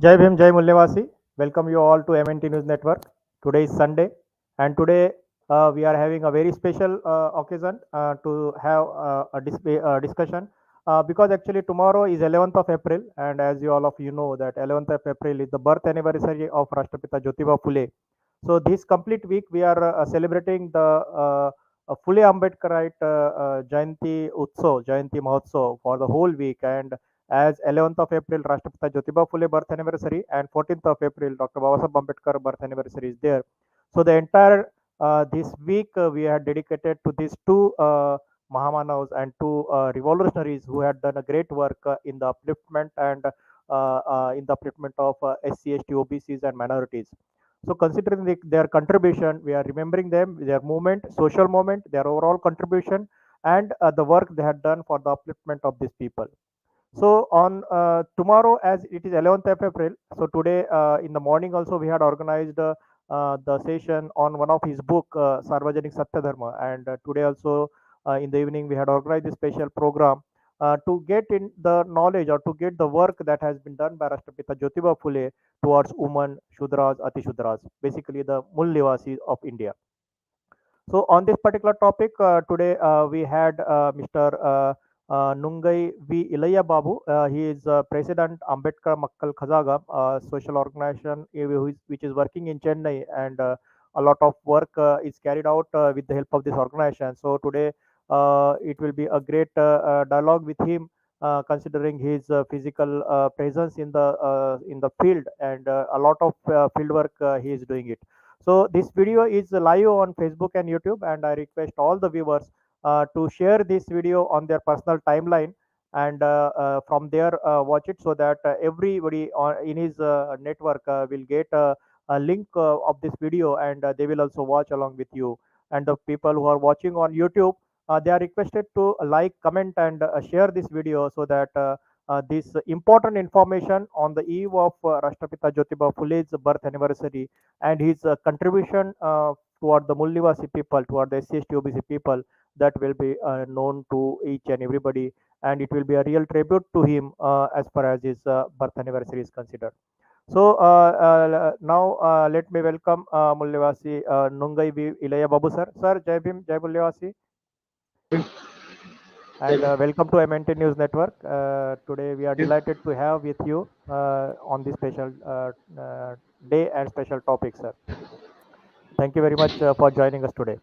Jai Bhim, Jai Mullevasi. Welcome you all to MNT News Network. Today is Sunday, and today we are having a very special occasion to have discussion because actually tomorrow is 11th of April, and as you all of you know that 11th of April is the birth anniversary of Rashtrapita Jotiba Phule. So this complete week we are celebrating the Phule Ambedkarite Jayanti Utsav, Jayanti Mahotsav for the whole week, and as 11th of April, Rashtrapita Jotiba Phule birth anniversary, and 14th of April, Dr. Babasaheb Ambedkar birth anniversary is there. So the entire this week we had dedicated to these two Mahamanavs and two revolutionaries who had done a great work in the upliftment and in the upliftment of SC, ST, OBCs and minorities. So considering their contribution, we are remembering them, their movement, social movement, their overall contribution, and the work they had done for the upliftment of these people. So on tomorrow, as it is 11th of April, so today in the morning also we had organized the session on one of his book, Sarvajanik Satya Dharma, and today also in the evening we had organized a special program to get in the knowledge or to get the work that has been done by Rashtrapita Jotiba Phule towards women, Shudras, Ati-Shudras, basically the Mul Nivasis of India. So on this particular topic, today we had Mr. Nungai V. Illayababu. He is President Ambedkar Makkal Khazaga, social organization which is working in Chennai, and a lot of work is carried out with the help of this organization. So today it will be a great dialogue with him, considering his physical presence in the field, and a lot of field work he is doing it. So this video is live on Facebook and YouTube, and I request all the viewers to share this video on their personal timeline, and from there watch it, so that everybody in his network will get a link of this video, and they will also watch along with you. And the people who are watching on YouTube, they are requested to like, comment, and share this video, so that this important information on the eve of Rashtrapita Jotiba Phule's birth anniversary and his contribution toward the Mulnivasi people, toward the SC/ST OBC people, that will be known to each and everybody, and it will be a real tribute to him as far as his birth anniversary is considered. So now let me welcome Mulnivasi Nungai V. Illayababu sir. Sir, Jai Bhim, Jai Mulnivasi, and welcome to MNT News Network. Today we are delighted to have with you on this special day and special topic, sir. Thank you very much for joining us today.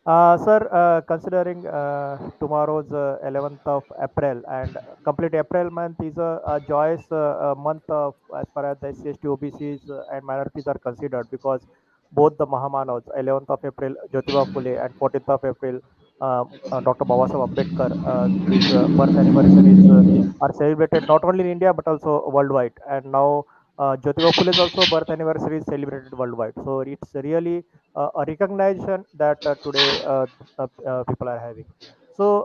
Sir, considering tomorrow's 11th of April, and complete April month is a joyous month of, as far as the SC/ST OBCs and minorities are considered, because both the Mahamanavs, 11th of April Jyotiba Phule and 14th of April Dr. Babasaheb Ambedkar, these birth anniversaries are celebrated not only in India but also worldwide. And now Jyotiba Phule's also birth anniversary is celebrated worldwide. So it's really a recognition that today people are having. So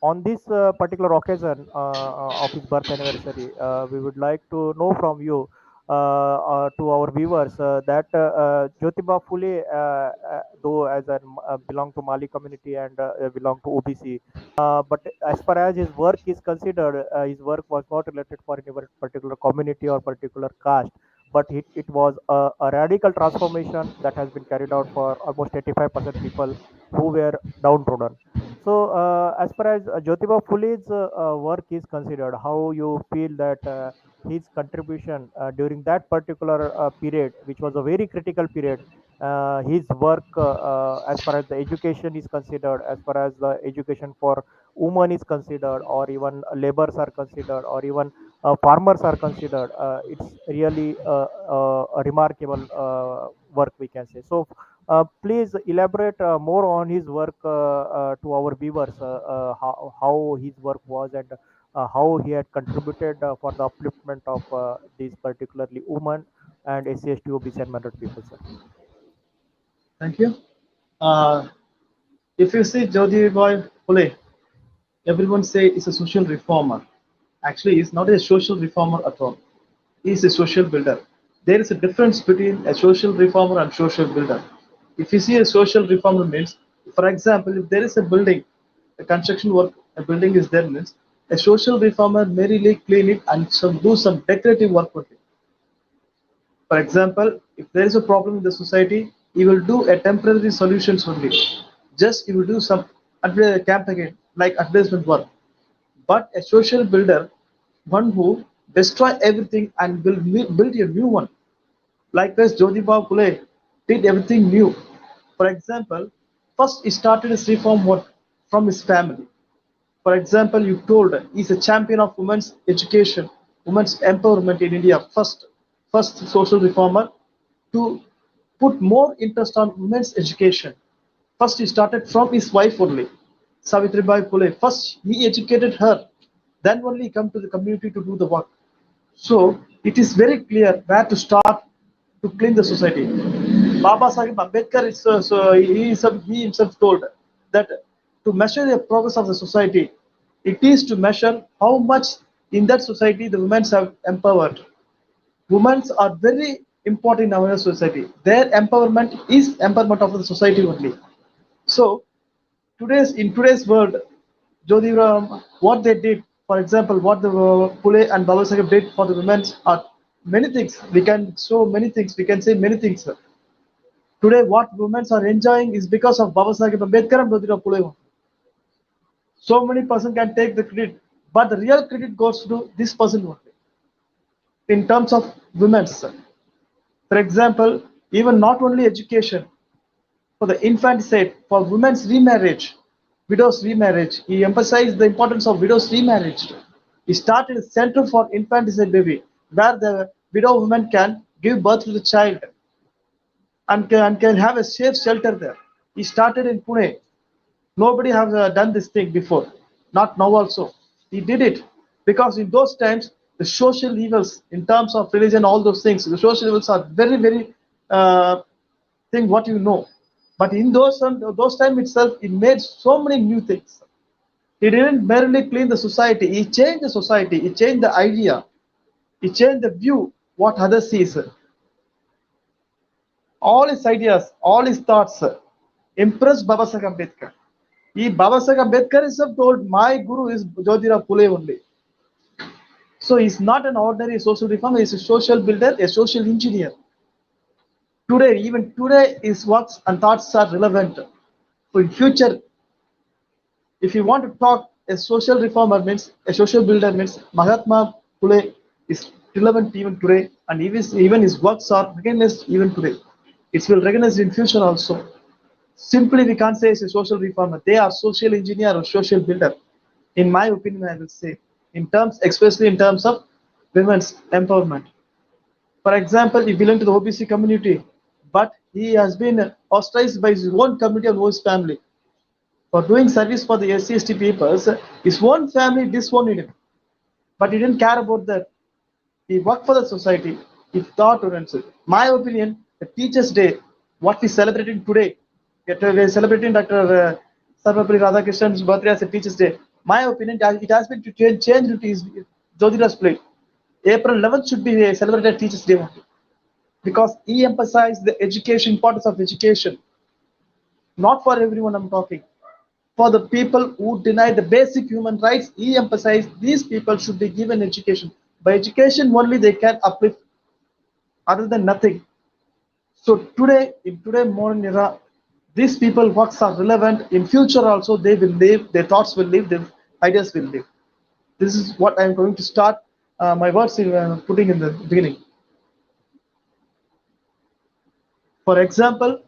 on this particular occasion of his birth anniversary, we would like to know from you, to our viewers, that Jyotiba Phule, though as an belong to Mali community and belong to OBC, but as far as his work is considered, his work was not related for any particular community or particular caste, but it was a radical transformation that has been carried out for almost 85% people who were downtrodden. So, as far as Jyotiba Phule's work is considered, how you feel that his contribution during that particular period, which was a very critical period, his work as far as the education is considered, as far as the education for women is considered, or even laborers are considered, or even farmers are considered, it's really a remarkable work, we can say. So please elaborate more on his work to our viewers, how his work was, and how he had contributed for the upliftment of these particularly women and SC, ST, OBC and minority people, sir. Thank you. Uh, if you see Jotiba Phule, everyone say he's a social reformer. Actually, he's not a social reformer at all. He's a social builder. There is a difference between a social reformer and social builder. If you see a social reformer means, for example, if there is a building, a construction work, a building is there means, A social reformer merely clean it and do some decorative work with it. For example, if there is a problem in the society, he will do a temporary solutions only. Just he will do some campaign like advertisement work. But a social builder, one who destroy everything and will build a new one. Likewise, Jotiba Phule did everything new. For example, first he started his reform work from his family. For example, you told he's a champion of women's education, women's empowerment in India. First social reformer to put more interest on women's education. First, he started from his wife only, Savitribai Phule. First, he educated her. Then only he come to the community to do the work. So it is very clear where to start to clean the society. Baba Sahib Ambedkar he himself told that to measure the progress of the society, it is to measure how much in that society the women have empowered. Women are very important in our society. Their empowerment is empowerment of the society only. So in today's world, Jodhiram, what they did, for example, what the Pule and Baba Sahib did for the women are many things. We can show many things. We can say many things. Today, what women are enjoying is because of Baba Sahib Ambedkar and Jodhiram Pule. So many person can take the credit, but the real credit goes to this person only. In terms of women's, for example, even not only education, for the infanticide, for women's remarriage, widows remarriage. He emphasized the importance of widows remarriage. He started a center for infanticide baby, where the widow woman can give birth to the child and can have a safe shelter there. He started in Pune. Nobody has done this thing before, not now also. He did it because in those times, the social evils in terms of religion, all those things, the social evils are very, very thing what you know. But in those time itself, he made so many new things. He didn't merely clean the society. He changed the society. He changed the idea. He changed the view what others sees. All his ideas, all his thoughts impressed Baba Sahib Ambedkar. Baba Sahib Ambedkar himself told, my guru is Jodhira Phule only. So he's not an ordinary social reformer. He's a social builder, a social engineer. Today, even today, his works and thoughts are relevant. So in future, if you want to talk, a social reformer means a social builder means Mahatma Phule is relevant even today, and even his works are recognized even today. It will recognized in future also. Simply, we can't say it's a social reformer. They are social engineer or social builder. In my opinion, I will say, especially in terms of women's empowerment. For example, he belonged to the OBC community, but he has been ostracized by his own community and his family. For doing service for the SC/ST peoples, his own family disowned him. But he didn't care about that. He worked for the society. He thought, my opinion, the Teachers' Day, what we celebrating today, we're celebrating Dr. Sarvapalli Radhakrishnan's birthday as a Teachers' Day. My opinion, it has been to change to his Jodhira's plate. April 11th should be celebrated Teachers' Day only, because he emphasized the education, importance of education. Not for everyone I'm talking. For the people who deny the basic human rights, he emphasized these people should be given education. By education only they can uplift, other than nothing. So today, in today modern era, these people works are relevant. In future also they will live, their thoughts will live, their ideas will live. This is what I'm going to start my words in putting in the beginning. For example,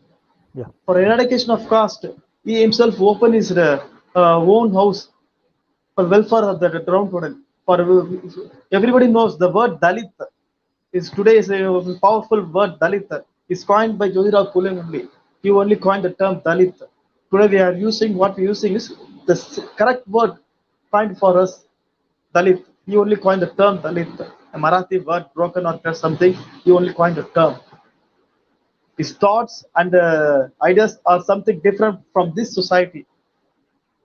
Yeah. for eradication of caste, he himself opened his own house for welfare of the downtrodden. For everybody knows the word Dalit is today is a powerful word. Dalit is coined by Jyotirao Phule only. He only coined the term Dalit. Today we are using, what we're using is the correct word coined for us, Dalit. He only coined the term Dalit. A Marathi word broken or something. He only coined the term. His thoughts and ideas are something different from this society.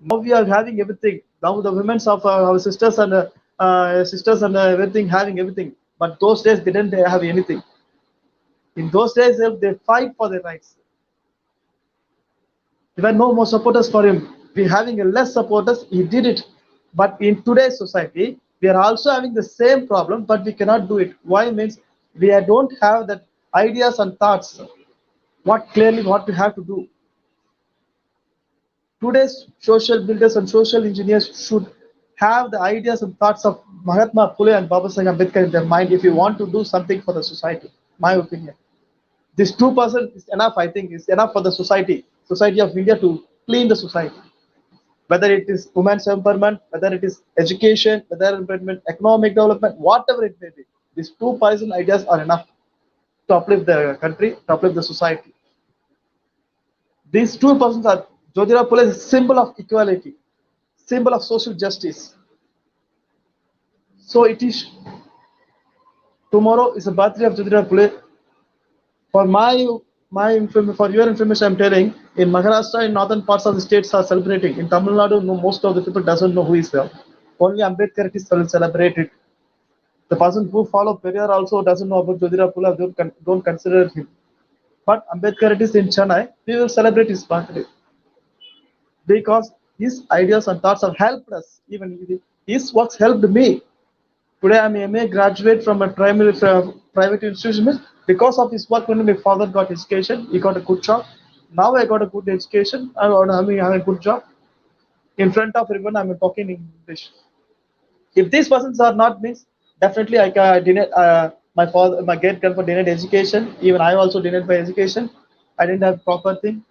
Now we are having everything. Now the women of our sisters and everything having everything. But those days they didn't have anything. In those days they fight for their rights. There were no more supporters for him. We having a less supporters. He did it But in today's society, we are also having the same problem, but we cannot do it. Why? Means we don't have that ideas and thoughts. What clearly what we have to do. Today's social builders and social engineers should have the ideas and thoughts of Mahatma Phule and Baba Sahib Ambedkar in their mind if you want to do something for the society. My opinion. This 2% is enough, I think, is enough for the society of India to clean the society. Whether it is women's empowerment, whether it is education, whether it is economic development, whatever it may be, these 2% ideas are enough to uplift the country, to uplift the society. These 2% are Jotiba Phule is a symbol of equality, symbol of social justice. So it is tomorrow is the birthday of Jotiba Phule. For for your information, I'm telling in Maharashtra, in northern parts of the states are celebrating. In Tamil Nadu, no, most of the people doesn't know who is there. Only Ambedkar is celebrated. The person who follow Periyar also doesn't know about Jotiba Phule. Don't consider him. But Ambedkar is in Chennai. We will celebrate his birthday because his ideas and thoughts have helped us. Even his works helped me. Today I'm a MA graduate from a private institution. Because of his work, when my father got education, he got a good job. Now I got a good education. I have a good job. In front of everyone, I'm talking English. If these persons are not means, definitely I can deny my great grandfather denied education. Even I also denied my education. I didn't have proper thing.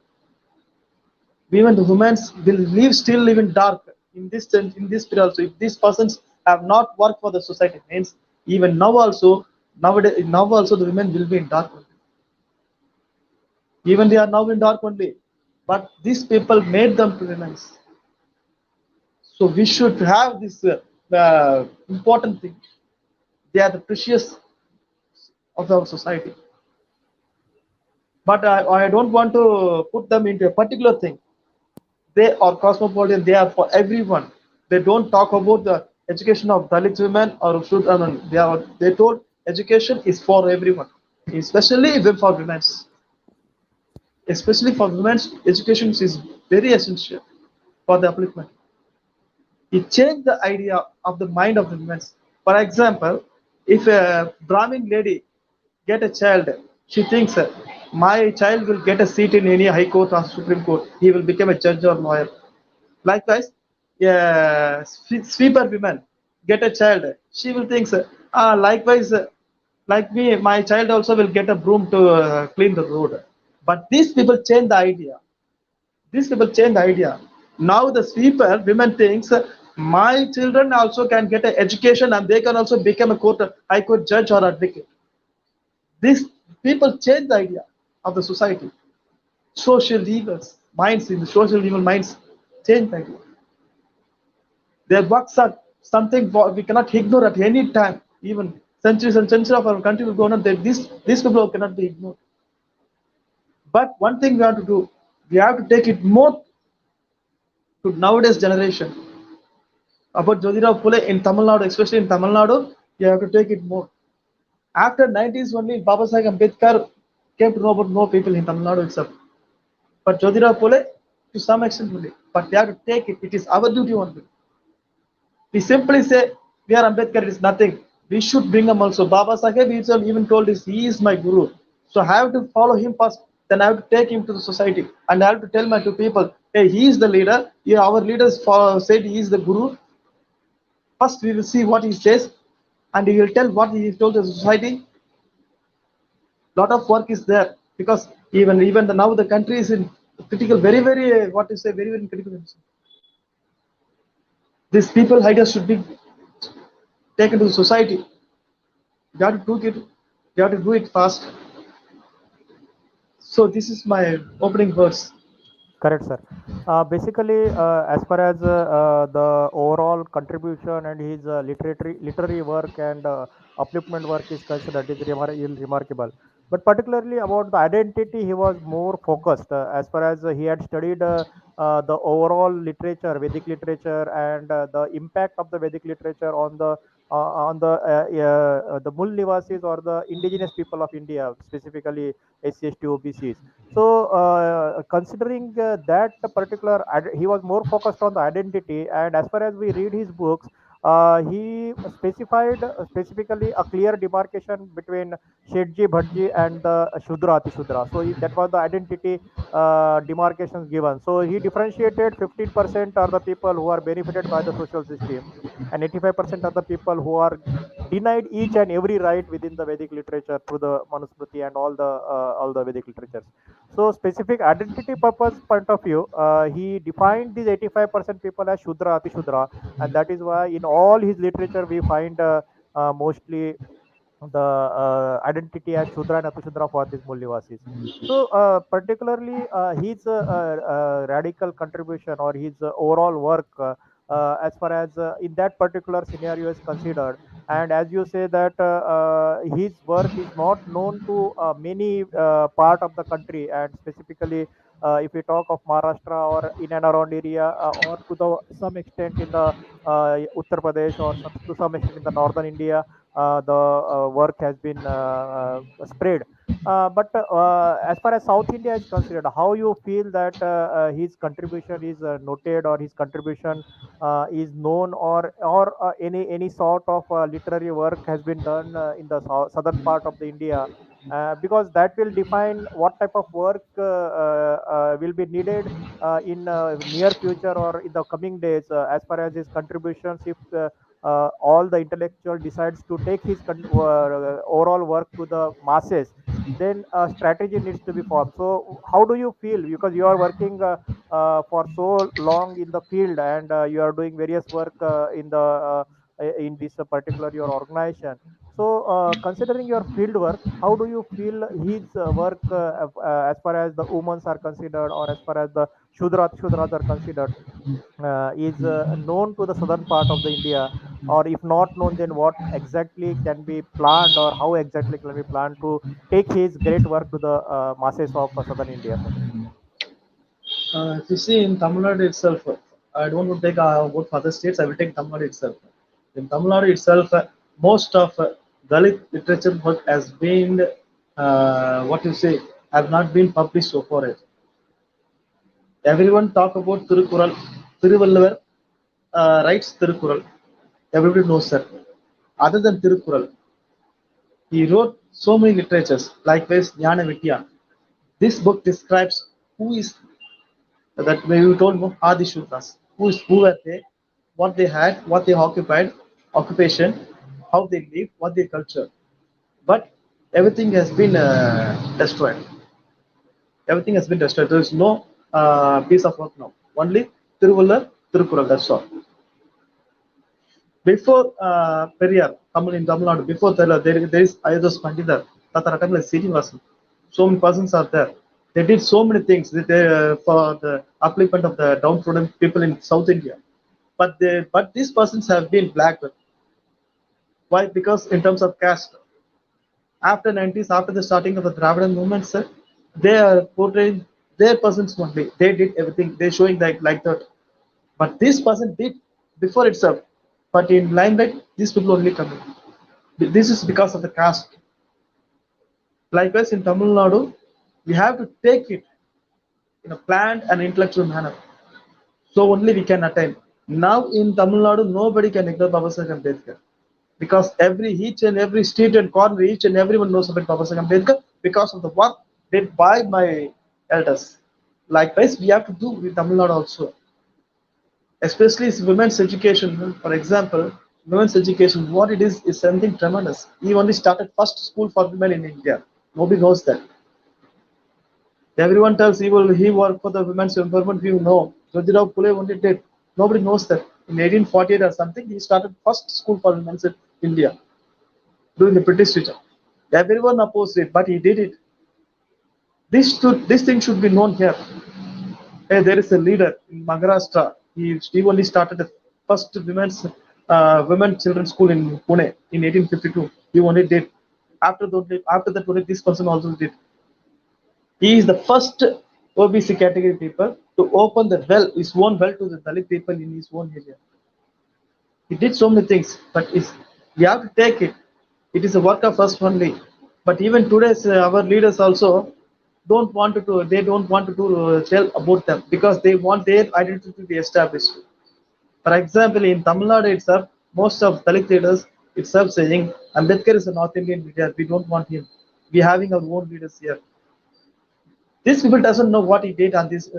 Even the women will still live in dark in this period also. If these persons have not worked for the society, means even now also the women will be in dark only. Even they are now in dark only, but these people made them to realize. So we should have this important thing. They are the precious of our society, but I don't want to put them into a particular thing. They are cosmopolitan. They are for everyone. They don't talk about the education of Dalit women or Shudra. They told education is for everyone, especially for women. Especially for women, education is very essential for the upliftment. It changed the idea of the mind of the women. For example, if a Brahmin lady get a child, she thinks my child will get a seat in any high court or supreme court. He will become a judge or lawyer. Likewise, yeah, sweeper women get a child. She will think, likewise, like me, my child also will get a broom to clean the road. But these people change the idea. These people change the idea. Now the sweeper women thinks my children also can get an education and they can also become a high court judge or advocate. These people change the idea of the society. Social evils, minds in the social evil minds change the idea. Their works are something we cannot ignore at any time. Even centuries and centuries of our country will go on. These people cannot be ignored. But one thing we have to do, we have to take it more to nowadays generation. About Jotiba Phule in Tamil Nadu, especially in Tamil Nadu, you have to take it more. After 90s only, Baba Sahib Ambedkar came to know about more people in Tamil Nadu itself. But Jotiba Phule, to some extent only. But we have to take it. It is our duty only. We simply say, we are Ambedkar, it is nothing. We should bring him also. Baba Sahib himself even told us, he is my guru. So I have to follow him first. Then I have to take him to the society. And I have to tell my two people, hey, he is the leader. Yeah, our leaders said he is the guru. First, we will see what he says. And he will tell what he told the society. Lot of work is there. Because even now the country is in critical, very, very critical. These people ideas should be taken to the society. You have to do it. You have to do it fast. So this is my opening words. Correct, sir. Basically, as far as the overall contribution and his literary work and upliftment work is considered, is remarkable. But particularly about the identity, he was more focused as far as he had studied the overall literature, Vedic literature, and the impact of the Vedic literature on the on the Mul Nivasis or the indigenous people of India, specifically SC, ST, OBCs. So, considering that particular, he was more focused on the identity, and as far as we read his books, he specified specifically a clear demarcation between Shetji, Bhatji, and the Shudra, Ati-Shudra. So that was the identity demarcations given. So he differentiated 15% are the people who are benefited by the social system, and 85% are the people who are denied each and every right within the Vedic literature through the Manusmriti and all the Vedic literatures. So, specific identity purpose point of view, he defined these 85% people as Shudra, Ati-Shudra, and that is why in all his literature we find mostly the identity as Shudra and Ati-Shudra for these Mullivasis. So, particularly his radical contribution or his overall work, as far as in that particular scenario is considered, and as you say that his work is not known to many part of the country, and specifically if we talk of Maharashtra or in and around area, or to the some extent in the Uttar Pradesh or to some extent in the northern India, the work has been spread. But as far as South India is considered, how you feel that his contribution is noted, or his contribution is known, or any sort of literary work has been done in the southern part of the India, because that will define what type of work will be needed in near future or in the coming days, as far as his contributions, if all the intellectual decides to take his overall work to the masses, then a strategy needs to be formed. So how do you feel, because you are working for so long in the field, and you are doing various work in this particular your organization. So, considering your field work, how do you feel his work as far as the women are considered, or as far as the Shudras are considered, is known to the southern part of the India, or if not known, then what exactly can be planned, or how exactly can be planned to take his great work to the masses of southern India, sir? If you see in Tamil Nadu itself, I don't want to take vote for other states. I will take Tamil Nadu itself. In Tamil Nadu itself, most of Dalit literature work has been, what you say, have not been published so far. Everyone talk about Tirukural, Tiruvalluvar writes Tirukural. Everybody knows that. Other than Tirukural, he wrote so many literatures. Likewise, Jnana Vidya. This book describes who is that we told about Adi-Shudras. Who were they, what they had, what they occupied, occupation, how they lived, what their culture. But everything has been destroyed. Everything has been destroyed. There is no piece of work now. Only Tiruvallar, Tirukural, that's all. Before Periyar, Tamil Nadu, before there is Ayodhya Pandita, Tataratamla Srinivasan. So many persons are there. They did so many things for the upliftment of the downtrodden people in South India. But these persons have been blacked. Why? Because in terms of caste, after 90s, after the starting of the Dravidian movement, sir, they are portraying their persons only. They did everything. They're showing like that. But this person did before itself. But in limelight, these people only come in. This is because of the caste. Likewise, in Tamil Nadu, we have to take it in a planned and intellectual manner. So only we can attain. Now in Tamil Nadu, nobody can ignore Baba Sahib Ambedkar. Because each and every street and corner, each and everyone knows about Baba Sahib Ambedkar because of the work did by my elders. Likewise, we have to do with Tamil Nadu also. Especially women's education. For example, women's education, what it is something tremendous. He only started first school for women in India. Nobody knows that. Everyone tells he worked for the women's empowerment. We know. Jotiba Phule only did. Nobody knows that. In 1848 or something, he started first school for women in India during the British regime. Everyone opposed it, but he did it. This thing should be known here. Hey, there is a leader in Maharashtra. He only started the first women children's school in Pune in 1852. He only did. After that, only this person also did. He is the first OBC category people to open his own well to the Dalit people in his own area. He did so many things, but We have to take it. It is a work of us only. But even today's our leaders also don't want to they don't want to tell about them because they want their identity to be established. For example, in Tamil Nadu itself, most of Dalit leaders itself saying Ambedkar is a North Indian leader. We don't want him. We are having our own leaders here. These people doesn't know what he did on this.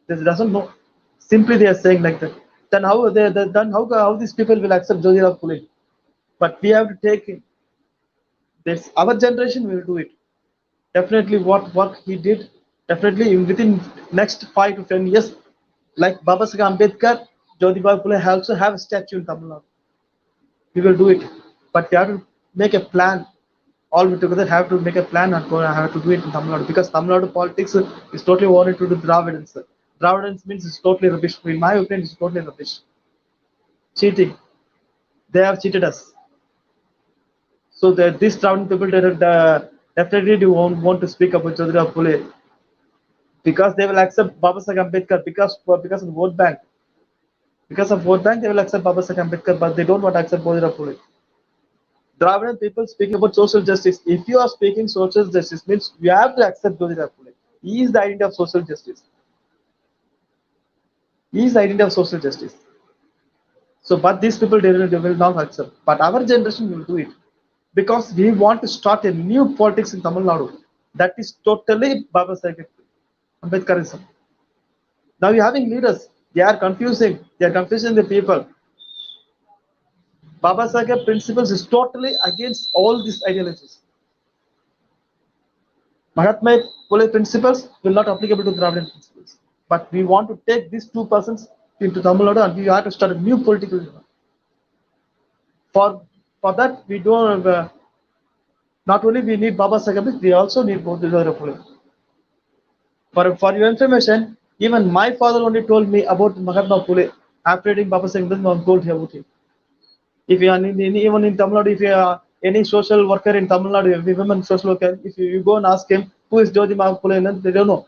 They doesn't know. Simply they are saying like that. Then how these people will accept Jotiba Phule? But we have to take this. Our generation will do it. Definitely, what work he did. Definitely within next 5 to 10 years, like Baba Sahib Ambedkar, Jotiba Phule also have a statue in Tamil Nadu. We will do it, but we have to make a plan. All we together have to make a plan and have to do it in Tamil Nadu because Tamil Nadu politics is totally oriented to Dravidans. Dravidans means it's totally rubbish. In my opinion, it's totally rubbish. Cheating. They have cheated us. So these Dravidian people definitely do want to speak about Jyotirao Phule because they will accept Baba Sahib Ambedkar because of vote bank. Because of vote bank, they will accept Baba Sahib Ambedkar, but they don't want to accept Jyotirao Phule. Dravidian people speaking about social justice. If you are speaking social justice, means you have to accept Jyotirao Phule. He is the identity of social justice. He is the identity of social justice. So, but these people they will not accept. But our generation will do it because we want to start a new politics in Tamil Nadu. That is totally Baba Sahib Ambedkarism. Now you're having leaders. They are confusing. They are confusing the people. Baba Sahib principles is totally against all these ideologies. Mahatma Phule principles will not applicable to Dravidian principles. But we want to take these two persons into Tamil Nadu and we have to start a new political union. For for that we don't not only we need Baba Sahib, we also need both the Phule. For your information, even my father only told me about Mahatma Phule after reading Baba Sahib on told about him. If you are even in Tamil Nadu, if you are any social worker in Tamil Nadu, every women social worker, if you go and ask him who is Jotiba Phule, they don't know.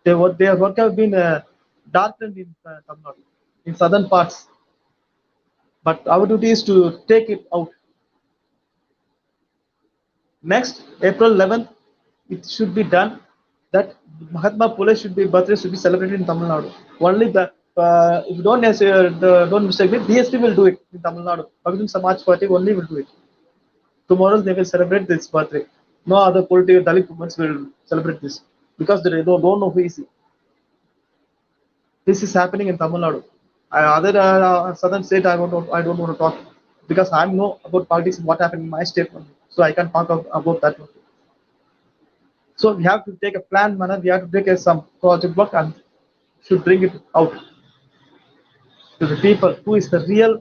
Their work have been darkened in Tamil Nadu, in southern parts. But our duty is to take it out. Next, April 11th, it should be done that Mahatma Phule should be birthday should be celebrated in Tamil Nadu. Only the if you don't mistake me, DSP will do it in Tamil Nadu. Bhagwan Samaj Party only will do it. Tomorrow they will celebrate this birthday. No other political Dalit movements will celebrate this because they don't know who is he. This is happening in Tamil Nadu. Other southern state, I don't want to talk because I know about politics what happened in my state, so I can talk about that. So we have to take a plan manner. We have to take some project work and should bring it out to the people who is the real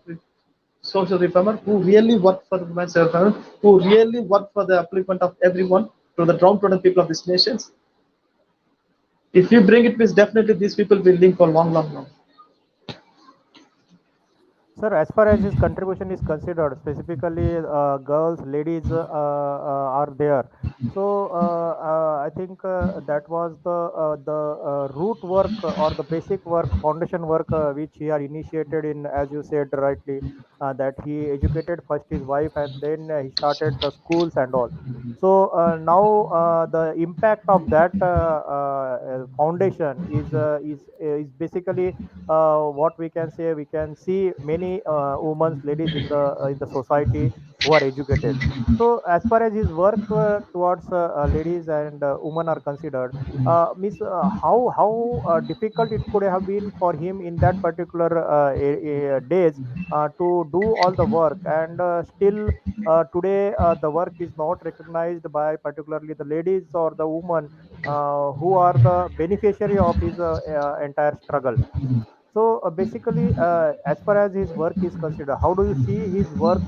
social reformer, who really work for the women's development, who really work for the upliftment of everyone, to the downtrodden people of these nations. If you bring it, means definitely these people will live for long, long, long. Sir, as far as his contribution is considered, specifically girls, ladies are there. So I think that was the root work or the basic work, foundation work which he had initiated in, as you said rightly, that he educated first his wife and then he started the schools and all. So now the impact of that foundation is basically what we can say. We can see many women, ladies in the society who are educated. So as far as his work towards ladies and women are considered, miss how difficult it could have been for him in that particular days to do all the work, and still today the work is not recognized by particularly the ladies or the women who are the beneficiary of his entire struggle. So basically, as far as his work is considered, how do you see his work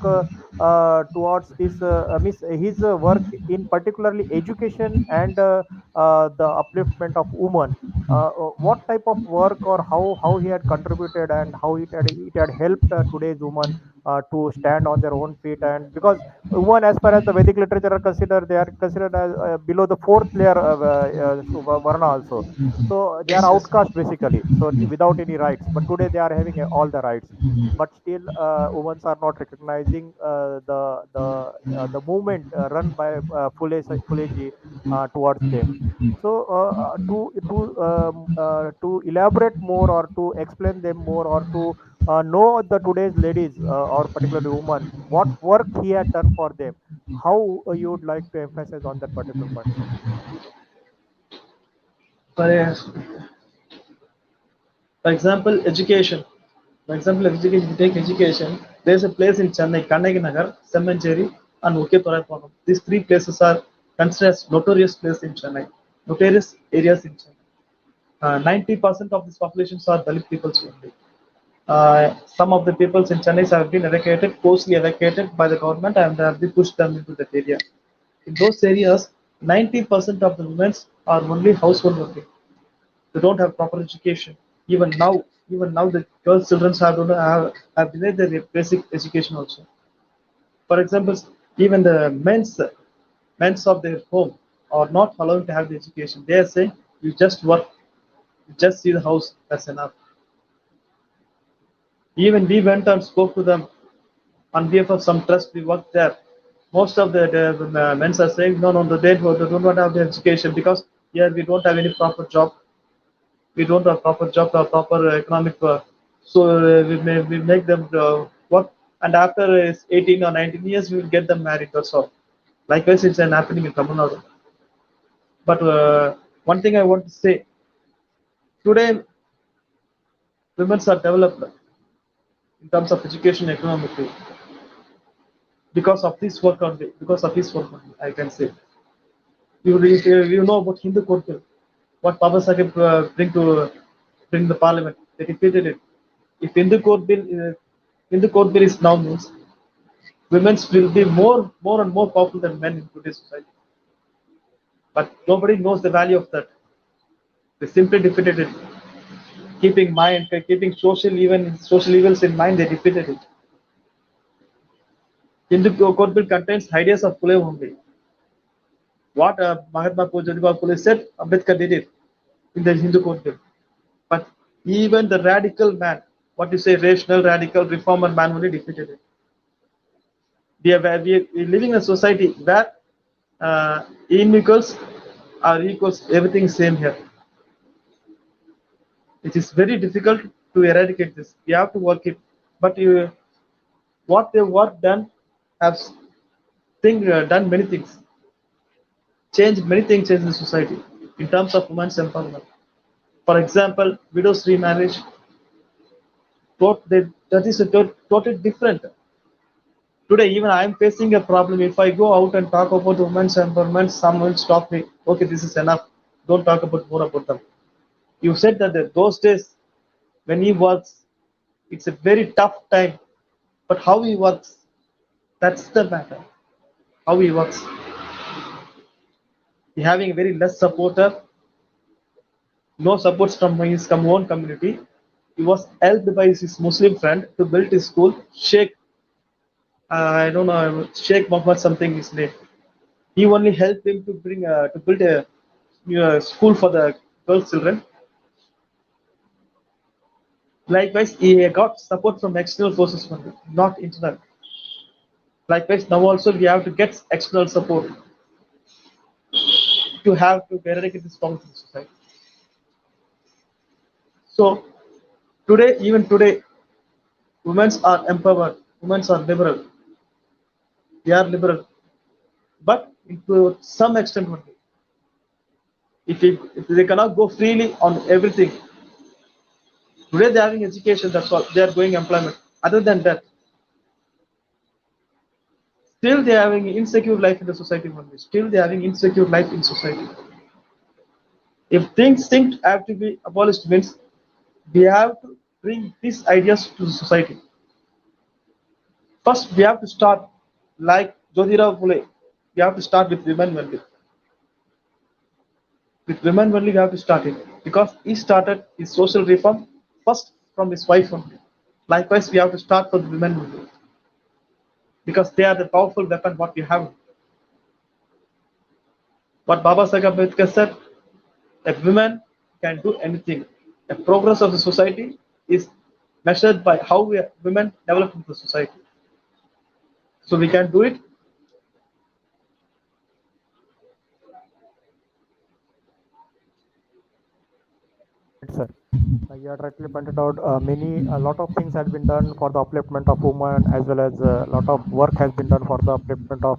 towards this? Miss his work in particularly education and the upliftment of women. what type of work or how he had contributed and how it had helped today's women to stand on their own feet. And because women, as far as the Vedic literature are considered, they are considered as below the fourth layer of varna also. So they are Yes, yes. outcast basically, so without any rights. But today they are having all the rights. But still, women are not recognizing the movement run by Phule ji towards them. So to elaborate more, or to explain them more, or to know the today's ladies, or particularly women, what work he had done for them, how you would like to emphasize on that particular point, sir? For, for example, education. For example, education, if you take education, there's a place in Chennai, Kannagi Nagar, Semancheri, and Ukethorapakam. These three places are considered as notorious places in Chennai, notorious areas in Chennai. 90% of these populations are Dalit peoples only. Some of the peoples in Chennai have been evacuated, forcibly evacuated by the government, and have been pushed them into that area. In those areas, 90% of the women are only household working. They don't have proper education. Even now, even now, the girls' children have delayed their basic education also. For example, even the men's of their home are not allowed to have the education. They are saying, "You just work, you just see the house. That's enough." Even we went and spoke to them on behalf of some trust. We worked there. Most of the men are saying, "No, no, they don't want to have the education because here we don't have any proper job. We don't have proper job or proper economic work. So we make them work, and after 18 or 19 years, we will get them married. That's all." Likewise, it's an happening in Tamil Nadu. But one thing I want to say today, women are developed in terms of education economically because of this work only. Because of this work only, I can say. You know about Hindu Code Bill, what Baba Sahib bring the parliament. They defeated it. If Hindu Code Bill is now means, women will be more and more powerful than men in today's society. But nobody knows the value of that. They simply defeated it. Keeping social evils in mind, they defeated it. Hindu Code Bill contains ideas of Pule only. What Mahatma Jotiba Phule said, Ambedkar did it in the Hindu Code Bill. But even the radical man, what you say, rational, radical, reformer man only defeated it. We are living in a society where inequals are equals, everything same here. It is very difficult to eradicate this. We have to work it. But what they work done have done many things, changed many things in the society in terms of women's empowerment. For example, widows remarriage, that is totally different. Today, even I am facing a problem. If I go out and talk about women's empowerment, someone will stop me. Okay, this is enough. Don't talk about more about them. You said that those days when he works, it's a very tough time. But how he works, that's the matter. How he works. He having very less supporter, no supports from his own community. He was helped by his Muslim friend to build his school. Sheikh, I don't know, Sheikh Muhammad something his name. He only helped him to bring to build a school for the girls children. Likewise, he got support from external forces only, not internal. Likewise, now also we have to get external support to have to eradicate this problem in society. So today, even today, women are empowered, women are liberal. They are liberal, but to some extent only. If they cannot go freely on everything, today they are having education. That's all. They are going employment. Other than that, still they are having insecure life in the society only. Still they are having insecure life in society. If things have to be abolished, means we have to bring these ideas to the society. First, we have to start like Jotiba Phule. We have to start with women only. With women only, we have to start it. because he started his social reform first from his wife only. Likewise, we have to start for the women only because they are the powerful weapon what we have. What Baba Sahib Ambedkar said, a woman can do anything. The progress of the society is measured by how women develop into the society. So we can do it. Right, sir. You had rightly pointed out a lot of things has been done for the upliftment of women, as well as a lot of work has been done for the upliftment of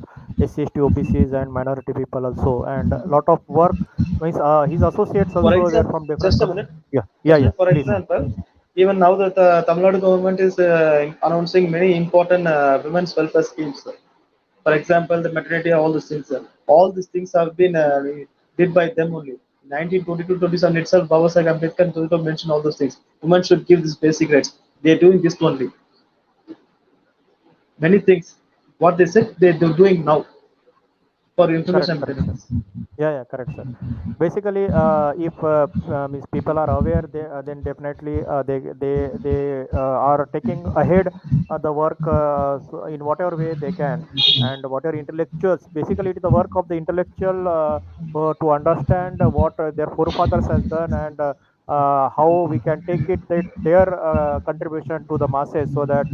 SC, ST, OBCs, and minority people also. And a lot of work means his associates For also there example, from different. just a minute. Yeah, yeah, Just a yeah. minute. For Please. example, even now that the Tamil Nadu government is announcing many important women's welfare schemes. For example, the maternity, all these things. All these things have been did by them only. 1922-27 itself, Baba Sahib Ambedkar and Jotiba mentioned all those things. Women should give these basic rights. They are doing this only. Many things. What they said, they're doing now. For information, Correct, I'm correct, telling sir. this. Yeah, yeah, correct, sir. Basically, if means people are aware, then definitely are taking ahead the work in whatever way they can, and whatever intellectuals. Basically, it is the work of the intellectual to understand what their forefathers has done, and how we can take it that their contribution to the masses, so that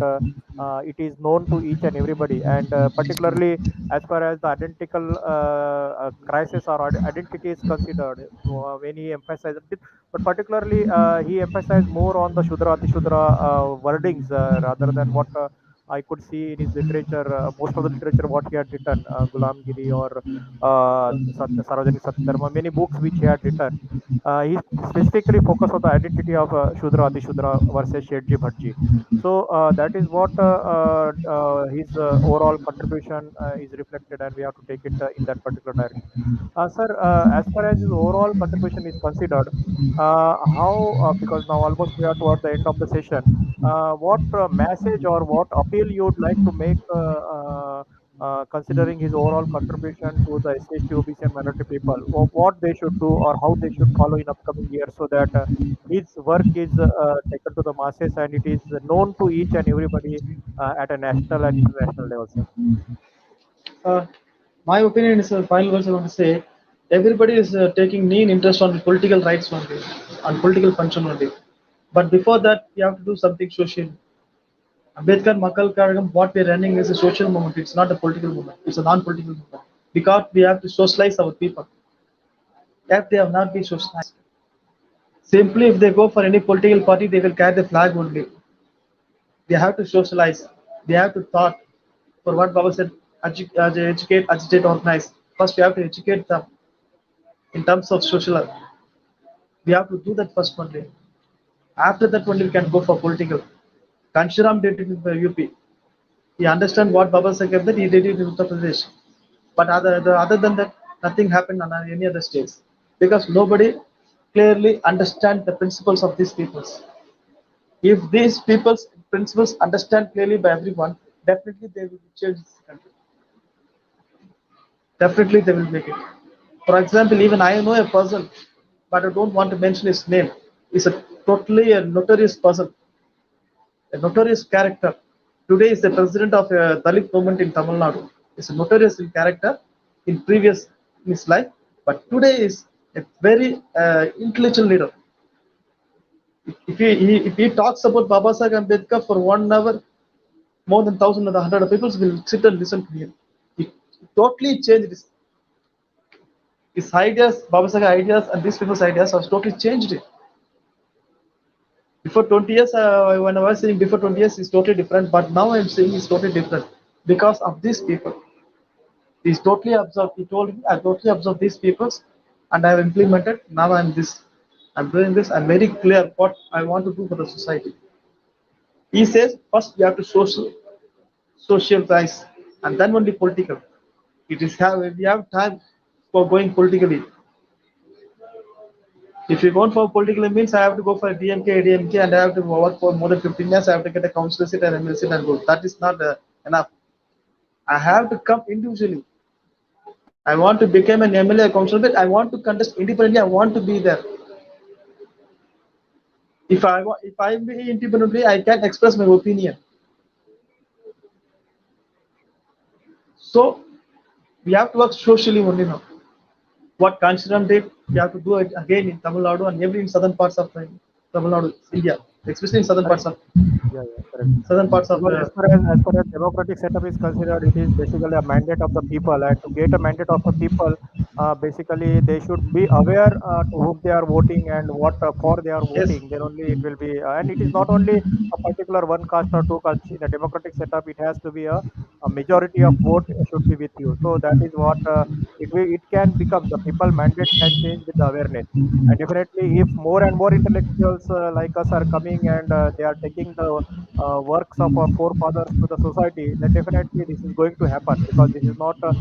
it is known to each and everybody, and particularly as far as the identical crisis or identity is considered, when he emphasized it, but particularly he emphasized more on the Shudra Ati-Shudra wordings rather than what I could see in his literature. Most of the literature what he had written, Gulamgiri or Sarvajanic Satdharma, many books which he had written, he specifically focused on the identity of Shudra Ati-Shudra versus Shetji Bhatji. So that is what his overall contribution is reflected, and we have to take it in that particular direction. Sir, as far as his overall contribution is considered, how because now almost we are toward the end of the session, what message or what appeal you would like to make, considering his overall contribution to the SC, OBC, and minority people, what they should do or how they should follow in upcoming years, so that his work is taken to the masses and it is known to each and everybody at a national and international level, sir. Uh, my opinion is final words I want to say. Everybody is taking keen interest on political rights only, on political function only. But before that, we have to do something social. Ambedkar Makal Karagam, what we're running is a social movement. It's not a political movement. It's a non-political movement. Because we have to socialize our people. If they have not been socialized, simply if they go for any political party, they will carry the flag only. They have to socialize. They have to thought. For what Baba said, educate, agitate, organize. First, we have to educate them in terms of social. We have to do that first only. After that only we can go for political. Kanshiram did it in the UP. He understand what Baba Sahib did, he did it in Uttar Pradesh. But other than that, nothing happened on any other states. Because nobody clearly understand the principles of these peoples. If these people's principles understand clearly by everyone, definitely they will change this country. Definitely they will make it. For example, even I know a person, but I don't want to mention his name. He's a totally a notorious person, a notorious character. Today is the president of a Dalit movement in Tamil Nadu. He's a notorious in character in previous in his life, but today is a very intellectual leader. If he talks about Baba Sahib Ambedkar for 1 hour, more than 1,000 or 100 people will sit and listen to him. He totally changed his ideas, Baba Sahib ideas, and these people's ideas have totally changed it. Before 20 years, when I was saying before 20 years, it's totally different, but now I'm saying it's totally different because of these people. He's totally absorbed. He told me, I totally absorbed these peoples and I have implemented. Now I'm this. I'm doing this. I'm very clear what I want to do for the society. He says first we have to socialize and then only political. It is have we have time for going politically. If you go for political, it means I have to go for DMK, ADMK, and I have to work for more than 15 years. I have to get a council seat and ML seat and go. That is not enough. I have to come individually. I want to become an MLA council, but I want to contest independently. I want to be there. If I be independently, I can express my opinion. So we have to work socially only now. What Kanchiram did, we have to do it again in Tamil Nadu and every in southern parts of Tamil Nadu, India, especially in southern Correct. parts of Yeah, correct. southern parts of Because as far as democratic setup is considered, it is basically a mandate of the people, and to get a mandate of the people, basically they should be aware to whom they are voting and what for they are yes. voting. Then only it will be, and it is not only a particular one caste or two caste. In a democratic setup, it has to be a majority of vote should be with you. So that is what it can become. The people mandate can change with the awareness. And definitely, if more and more intellectuals like us are coming and they are taking the works of our forefathers to the society, then definitely this is going to happen because this is not a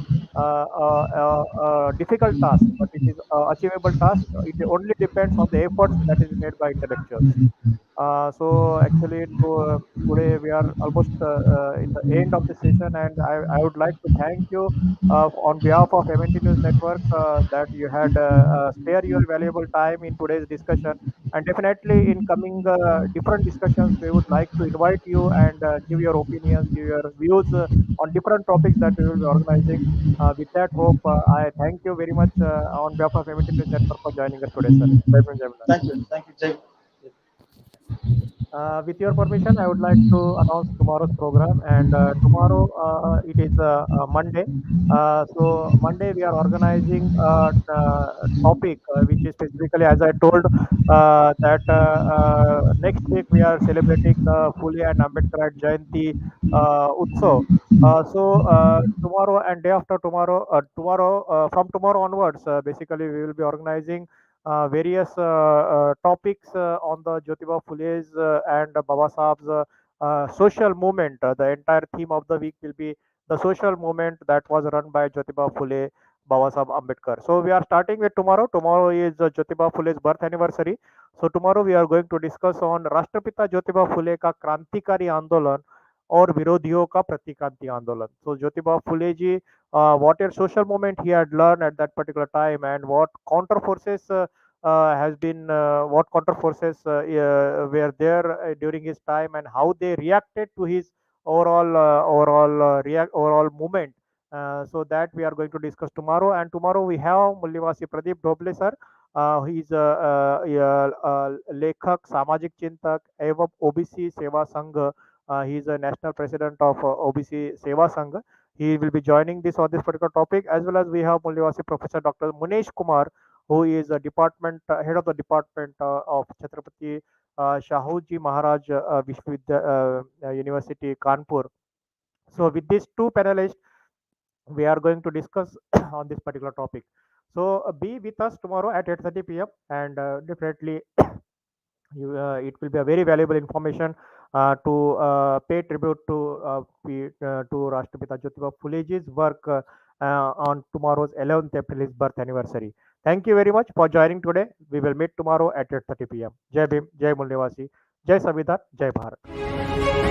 difficult task, but it is a achievable task. It only depends on the efforts that is made by intellectuals. So actually, today we are almost in the end of the session, and I would like to thank you on behalf of MNT News Network that you had spare your valuable time in today's discussion. And definitely, in coming different discussions, we would like to invite you and give your opinions, give your views on different topics that we will be organizing. With that hope, I thank you very much on behalf of MNT News Network for joining us today, sir. Jai Hind, Jai Hind. Thank you, Jay. With your permission, I would like to announce tomorrow's program. And tomorrow it is Monday. So Monday we are organizing a topic which is specifically, as I told, that next week we are celebrating the Phule and Ambedkar Jayanti Utsav. So tomorrow and day after tomorrow, from tomorrow onwards, basically we will be organizing various topics on the Jotiba Phule's and Baba Sahab's social movement. The entire theme of the week will be the social movement that was run by Jotiba Phule, Baba Sahab Ambedkar. So we are starting with tomorrow. Tomorrow is Jotiba Phule's birth anniversary. So tomorrow we are going to discuss on राष्ट्रपिता ज्योतिबा फुले का क्रांतिकारी आंदोलन और विरोधियों का प्रतिक्रांति आंदोलन. So Jyotiba Phule ji, what a social movement he had learned at that particular time, and what counter forces what counter forces were there during his time, and how they reacted to his overall movement. So that we are going to discuss tomorrow. And tomorrow we have Mullivasi Pradeep Doble sir. He is लेखक, सामाजिक चिंतक एवं OBC सेवा संघ. He is a national president of OBC Seva Sangh. He will be joining this on this particular topic, as well as we have Mullivasi Professor Dr. Munesh Kumar, who is a department head of the department of Chhatrapati Shahuji Maharaj University, Kanpur. So with these two panelists, we are going to discuss on this particular topic. So be with us tomorrow at 8:30 p.m. and definitely it will be a very valuable information to pay tribute to Rashtrapita Jotiba Phuleji's work on tomorrow's 11th April, his birth anniversary. Thank you very much for joining today. We will meet tomorrow at 8:30 p.m. Jai Bhim, Jai Mullivasi, Jai Samvidhan, Jai Bharat.